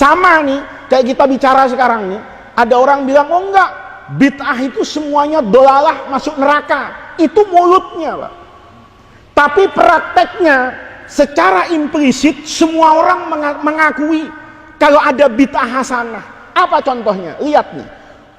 Sama nih, kayak kita bicara sekarang nih, ada orang bilang, oh enggak, bid'ah itu semuanya dolalah masuk neraka. Itu mulutnya, Pak. Tapi prakteknya, secara implisit, semua orang mengakui kalau ada bid'ah hasanah. Apa contohnya? Lihat nih,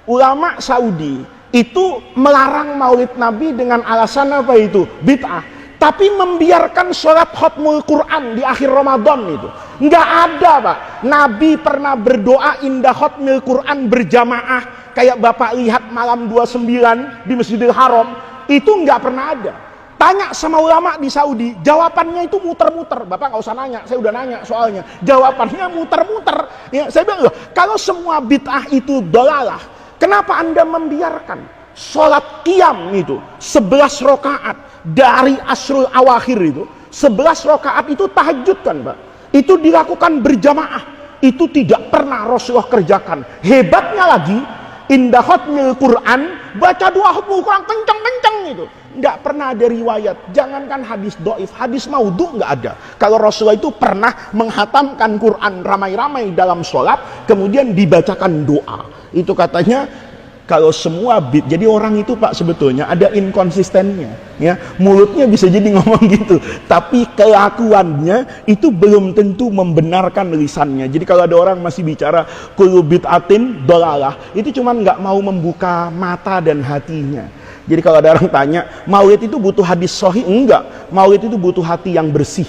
ulama Saudi itu melarang maulid Nabi dengan alasan apa itu? Bid'ah. Tapi membiarkan sholat khatmul Quran di akhir Ramadan itu nggak ada, Pak. Nabi pernah berdoa indah khatmul Quran berjamaah kayak Bapak lihat malam 29 di Masjidil Haram, itu nggak pernah ada. Tanya sama ulama di Saudi, jawabannya itu muter-muter. Bapak nggak usah nanya, saya udah nanya soalnya. Jawabannya muter-muter. Ya, saya bilang, loh, kalau semua bid'ah itu dolalah, kenapa Anda membiarkan sholat qiyam itu 11 rakaat dari asrul awakhir itu? 11 rakaat itu tahajud kan, Pak? Itu dilakukan berjamaah. Itu tidak pernah Rasulullah kerjakan. Hebatnya lagi, indah khatmil Quran, baca doa khatmul Quran kencang-kencang itu. Nggak pernah ada riwayat. Jangankan hadis doif, hadis maudhu nggak ada. Kalau Rasulullah itu pernah menghatamkan Quran ramai-ramai dalam sholat, kemudian dibacakan doa. Itu katanya, kalau semua jadi orang itu, Pak, sebetulnya ada inkonsistennya, ya. Mulutnya bisa jadi ngomong gitu, tapi kelakuannya itu belum tentu membenarkan lisannya. Jadi kalau ada orang masih bicara kullu bid'atin dolalah, itu cuman nggak mau membuka mata dan hatinya. Jadi kalau ada orang tanya, maulid itu butuh hadis sahih? Enggak. Maulid itu butuh hati yang bersih.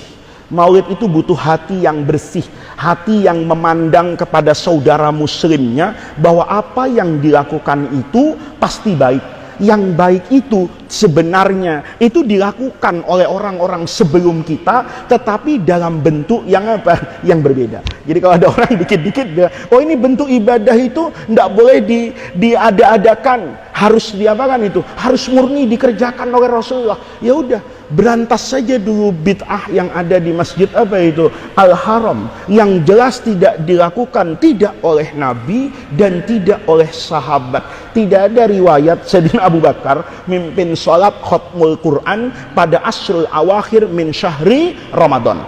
Maulid itu butuh hati yang bersih, hati yang memandang kepada saudara muslimnya bahwa apa yang dilakukan itu pasti baik. Yang baik itu sebenarnya itu dilakukan oleh orang-orang sebelum kita, tetapi dalam bentuk yang apa? Yang berbeda. Jadi kalau ada orang dikit-dikit bilang, oh ini bentuk ibadah itu tidak boleh diada-adakan, harus diapakan itu? Harus murni dikerjakan oleh Rasulullah. Ya udah, berantas saja dulu bid'ah yang ada di masjid apa itu? Al-Haram, yang jelas tidak dilakukan tidak oleh Nabi dan tidak oleh sahabat. Tidak ada riwayat Sayyidina Abu Bakar mimpin sholat khatmul Quran pada asrul awakhir min syahri Ramadan.